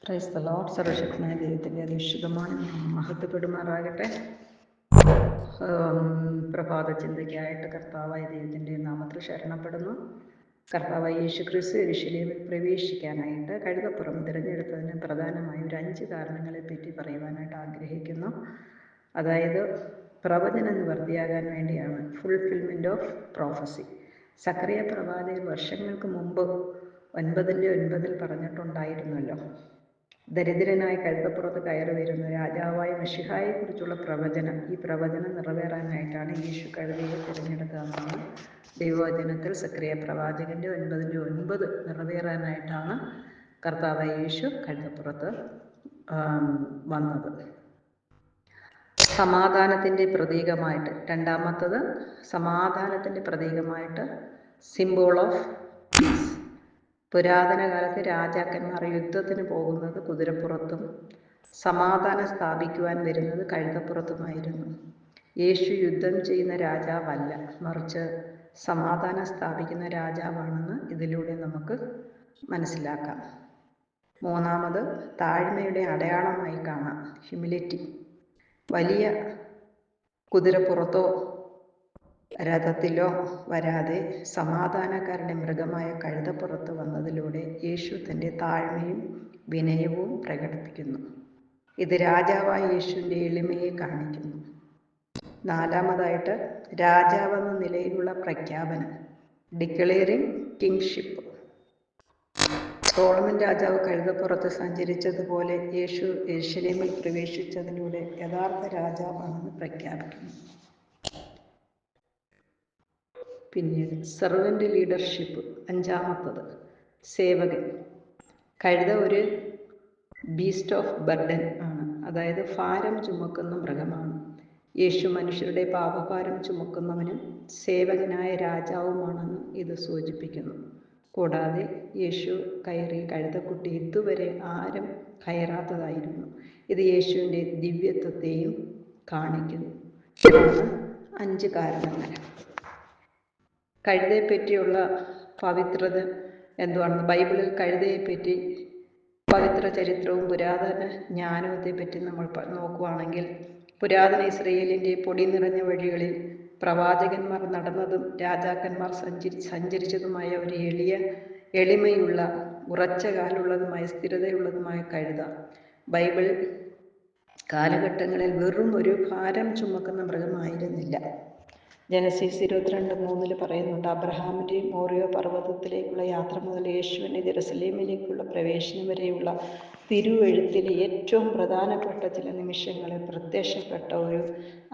Praise the Lord. സർവശക്തനായ ദൈവത്തിൻ്റെ അതിവിശുദ്ധമായ നാമം മഹത്വപ്പെടുമാറാകട്ടെ. പ്രഭാത ചിന്തയ്ക്കായിട്ട് കർത്താവായ ദൈവത്തിൻ്റെ നാമത്തിൽ ശരണപ്പെടുന്നു. കർത്താവായ യേശുക്രിസ്തു യെരൂശലേമിൽ പ്രവേശിക്കാനായിട്ട് കഴുതപ്പുറം തിരഞ്ഞെടുത്തതിന് പ്രധാനമായ ഒരു 5 കാരണങ്ങളെ പറ്റി പറയുവാനായിട്ട് ആഗ്രഹിക്കുന്നു. അതായത് പ്രവചനം നിവൃത്തിയാകാൻ വേണ്ടിയാണ്, ഫുൾഫിൽമെൻറ്റ് ഓഫ് പ്രോഫസി. സക്കറിയ പ്രവാചകൻ വർഷങ്ങൾക്ക് മുമ്പ് 9:9 പറഞ്ഞിട്ടുണ്ടായിരുന്നല്ലോ, ദരിദ്രനായ കഴുതപ്പുറത്ത് കയറി വരുന്ന രാജാവായ മെശിഹായെക്കുറിച്ചുള്ള പ്രവചനം. ഈ പ്രവചനം നിറവേറാനായിട്ടാണ് യേശു കഴുതയെ തിരഞ്ഞെടുത്തതെന്നാണ് ദൈവവചനത്തിൽ സക്കറിയ പ്രവാചകൻ്റെ 9:9 നിറവേറാനായിട്ടാണ് കർത്താവായ യേശു കഴുതപ്പുറത്ത് വന്നത്. സമാധാനത്തിൻ്റെ പ്രതീകമായിട്ട്, രണ്ടാമത്തത് സമാധാനത്തിൻ്റെ പ്രതീകമായിട്ട് സിംബോൾ ഓഫ് പീസ്. പുരാതന കാലത്ത് രാജാക്കന്മാർ യുദ്ധത്തിന് പോകുന്നത് കുതിരപ്പുറത്തും സമാധാനം സ്ഥാപിക്കുവാൻ വരുന്നത് കഴുതപ്പുറത്തുമായിരുന്നു. യേശു യുദ്ധം ചെയ്യുന്ന രാജാവല്ല, മറിച്ച് സമാധാനം സ്ഥാപിക്കുന്ന രാജാവാണെന്ന് ഇതിലൂടെ നമുക്ക് മനസ്സിലാക്കാം. മൂന്നാമത് താഴ്മയുടെ അടയാളമായി കാണാം, ഹ്യൂമിലിറ്റി. വലിയ കുതിരപ്പുറത്തോ രഥത്തിലോ വരാതെ സമാധാനക്കാരുടെ മൃഗമായ കഴുതപ്പുറത്ത് വന്നതിലൂടെ യേശു തൻ്റെ താഴ്മയും വിനയവും പ്രകടിപ്പിക്കുന്നു. ഇത് രാജാവായ യേശുവിൻ്റെ എളിമയെ കാണിക്കുന്നു. നാലാമതായിട്ട് രാജാവെന്ന നിലയിലുള്ള പ്രഖ്യാപനം, ഡിക്ലെയറിംഗ് കിങ്ഷിപ്പ്. സോളമൻ രാജാവ് കഴുതപ്പുറത്ത് സഞ്ചരിച്ചതുപോലെ യേശു യെരൂശലേമിൽ പ്രവേശിച്ചതിലൂടെ യഥാർത്ഥ രാജാവാണെന്ന് പ്രഖ്യാപിക്കുന്നു. പിന്നീട് സെർവൻ്റ് ലീഡർഷിപ്പ്, അഞ്ചാമത്തത് സേവകൻ. കഴുത ഒരു ബീസ്റ്റ് ഓഫ് ബർഡൻ ആണ്, അതായത് ഭാരം ചുമക്കുന്ന മൃഗമാണ്. യേശു മനുഷ്യരുടെ പാപഭാരം ചുമക്കുന്നവനും സേവകനായ രാജാവുമാണെന്ന് ഇത് സൂചിപ്പിക്കുന്നു. കൂടാതെ യേശു കയറിയ കഴുതക്കുട്ടി ഇതുവരെ ആരും കയറാത്തതായിരുന്നു. ഇത് യേശുവിൻ്റെ ദിവ്യത്വത്തെയും കാണിക്കുന്നു. ഇതാണ് 5 കാരണങ്ങൾ. കഴുതയെപ്പറ്റിയുള്ള പവിത്രത എന്തുവാണെന്ന്, ബൈബിളിൽ കഴുതയെപ്പറ്റി പവിത്ര ചരിത്രവും പുരാതന ജ്ഞാനത്തെപ്പറ്റി നമ്മൾ നോക്കുകയാണെങ്കിൽ, പുരാതന ഇസ്രയേലിൻ്റെ പൊടി നിറഞ്ഞ വഴികളിൽ പ്രവാചകന്മാർ നടന്നതും രാജാക്കന്മാർ സഞ്ചരിച്ചതുമായ ഒരു എളിമയുള്ള ഉറച്ച കാലുള്ളതുമായ സ്ഥിരതയുള്ളതുമായ കഴുത ബൈബിൾ കാലഘട്ടങ്ങളിൽ വെറും ഒരു ഭാരം ചുമക്കുന്ന മൃഗമായിരുന്നില്ല. ജനസീസ് 22:3 പറയുന്നുണ്ട്, അബ്രഹാമിൻ്റെ മോറിയ പർവ്വതത്തിലേക്കുള്ള യാത്ര മുതൽ യേശുവിൻ്റെ ജെറുസലേമിലേക്കുള്ള പ്രവേശനം വരെയുള്ള തിരുവെഴുത്തിലെ ഏറ്റവും പ്രധാനപ്പെട്ട ചില നിമിഷങ്ങളിൽ പ്രത്യക്ഷപ്പെട്ട ഒരു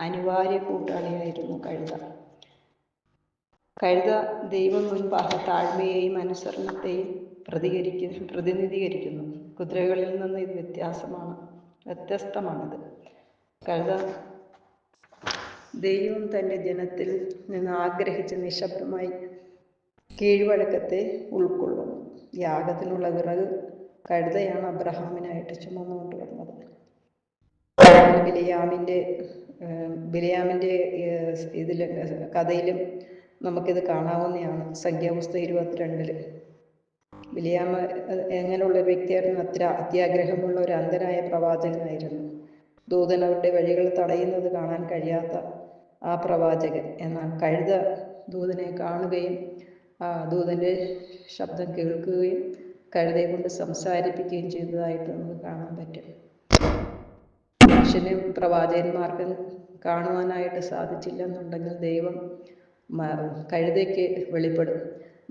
അനിവാര്യ കൂട്ടാളിയായിരുന്നു കഴുത. കഴുത ദൈവം മുൻപാകെ താഴ്മയെയും അനുസരണത്തെയും പ്രതിനിധീകരിക്കുന്നു. കുതിരകളിൽ നിന്ന് ഇത് വ്യത്യസ്തമാണിത്. കഴുത ദൈവം തൻ്റെ ജനത്തിൽ നിന്ന് ആഗ്രഹിച്ച നിശബ്ദമായി കീഴ്വഴക്കത്തെ ഉൾക്കൊള്ളുന്നു. യാഗത്തിനുള്ള വിറക് കഴുതയാണ് അബ്രഹാമിനായിട്ട് ചുമന്നുകൊണ്ട് വന്നത്. ബിലയാമിൻ്റെ കഥയിലും നമുക്കിത് കാണാവുന്നതാണ്. സംഖ്യാപുസ്തകം 22. ബിലയാം എങ്ങനെയുള്ള വ്യക്തിയായിരുന്നു? അത്യാഗ്രഹമുള്ള ഒരു അന്ധനായ പ്രവാചകനായിരുന്നു. ദൂതൻ അവരുടെ വഴികൾ തടയുന്നത് കാണാൻ കഴിയാത്ത ആ പ്രവാചകൻ. എന്നാൽ കഴുത ദൂതനെ കാണുകയും ദൂതൻ്റെ ശബ്ദം കേൾക്കുകയും കഴുതയെ കൊണ്ട് സംസാരിപ്പിക്കുകയും ചെയ്തതായിട്ട് നമുക്ക് കാണാൻ പറ്റും. മനുഷ്യനും പ്രവാചകന്മാർക്കും കാണുവാനായിട്ട് സാധിച്ചില്ലെന്നുണ്ടെങ്കിൽ ദൈവം കഴുതയ്ക്ക് വെളിപ്പെടും.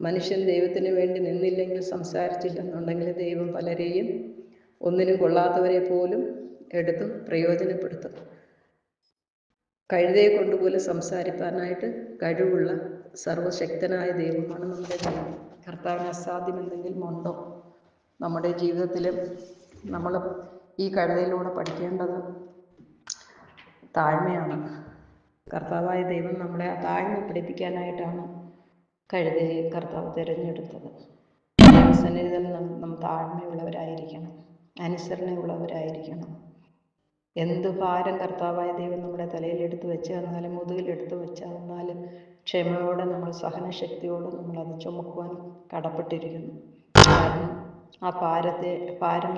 മനുഷ്യൻ ദൈവത്തിന് വേണ്ടി നിന്നില്ലെങ്കിൽ, സംസാരിച്ചില്ലെന്നുണ്ടെങ്കിൽ ദൈവം പലരെയും, ഒന്നിനും കൊള്ളാത്തവരെ പോലും എടുത്ത് പ്രയോജനപ്പെടുത്തും. കഴുതയെ കൊണ്ടുപോലും സംസാരിക്കാനായിട്ട് കഴിവുള്ള സർവശക്തനായ ദൈവമാണ് നമ്മുടെ ദൈവം. കർത്താവിന് അസാധ്യം എന്തെങ്കിലും ഉണ്ടോ? നമ്മുടെ ജീവിതത്തിലും നമ്മൾ ഈ കഴുതയിലൂടെ പഠിക്കേണ്ടത് താഴ്മയാണ്. കർത്താവായ ദൈവം നമ്മളെ ആ താഴ്മ പഠിപ്പിക്കാനായിട്ടാണ് കഴുതയെ കർത്താവ് തിരഞ്ഞെടുത്തത്. ദൈവസന്നിധിയിൽ നാം താഴ്മയുള്ളവരായിരിക്കണം, അനുസരണയുള്ളവരായിരിക്കണം. എന്ത് ഭാരം കർത്താവായ ദൈവം നമ്മുടെ തലയിൽ എടുത്തു വെച്ച് തന്നാലും, മുതുകിൽ എടുത്തു വെച്ച് തന്നാലും ക്ഷമയോടെ നമ്മൾ, സഹനശക്തിയോടെ നമ്മളത് ചുമക്കുവാൻ കടപ്പെട്ടിരിക്കുന്നു. കാരണം ആ ഭാരം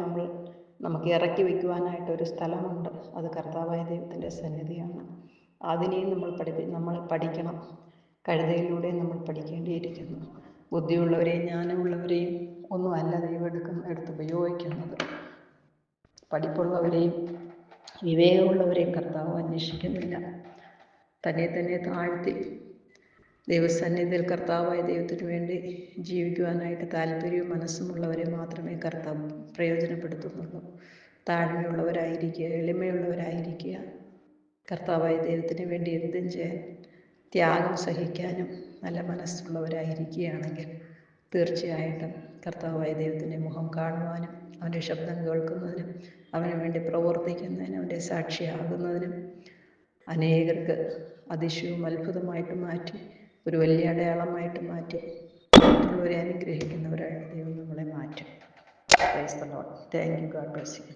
നമുക്ക് ഇറക്കി വയ്ക്കുവാനായിട്ടൊരു സ്ഥലമുണ്ട്. അത് കർത്താവായ ദൈവത്തിൻ്റെ സന്നിധിയാണ്. അതിനെയും നമ്മൾ പഠിക്കണം. കഴുതയിലൂടെ നമ്മൾ പഠിക്കേണ്ടിയിരിക്കുന്നു. ബുദ്ധിയുള്ളവരെയും ജ്ഞാനമുള്ളവരെയും ഒന്നുമല്ല ദൈവം എടുത്ത് ഉപയോഗിക്കുന്നത്. പഠിപ്പുള്ളവരെയും വിവേകമുള്ളവരെയും കർത്താവ് അന്വേഷിക്കുന്നില്ല. തന്നെ താഴ്ത്തി ദൈവസന്നിധിയിൽ കർത്താവായ ദൈവത്തിന് വേണ്ടി ജീവിക്കുവാനായിട്ട് താല്പര്യവും മനസ്സുമുള്ളവരെ മാത്രമേ കർത്താവ് പ്രയോജനപ്പെടുത്തുന്നുള്ളൂ. താഴ്മയുള്ളവരായിരിക്കുക, എളിമയുള്ളവരായിരിക്കുക, കർത്താവായ ദൈവത്തിന് വേണ്ടി എന്തും ചെയ്യാൻ ത്യാഗം സഹിക്കാനും നല്ല മനസ്സുള്ളവരായിരിക്കുകയാണെങ്കിൽ തീർച്ചയായിട്ടും കർത്താവായ ദൈവത്തിൻ്റെ മുഖം കാണുവാനും അവൻ്റെ ശബ്ദം കേൾക്കുന്നതിനും അവന് വേണ്ടി പ്രവർത്തിക്കുന്നതിനും അവൻ്റെ സാക്ഷിയാകുന്നതിനും അനേകർക്ക് അതിശയവും അത്ഭുതമായിട്ട് മാറ്റി ഒരു വലിയ അടയാളമായിട്ട് മാറ്റി മറ്റുള്ളവരെ അനുഗ്രഹിക്കുന്നവരായിട്ട് ദൈവം നമ്മളെ മാറ്റും. Praise the Lord. Thank you. God bless you.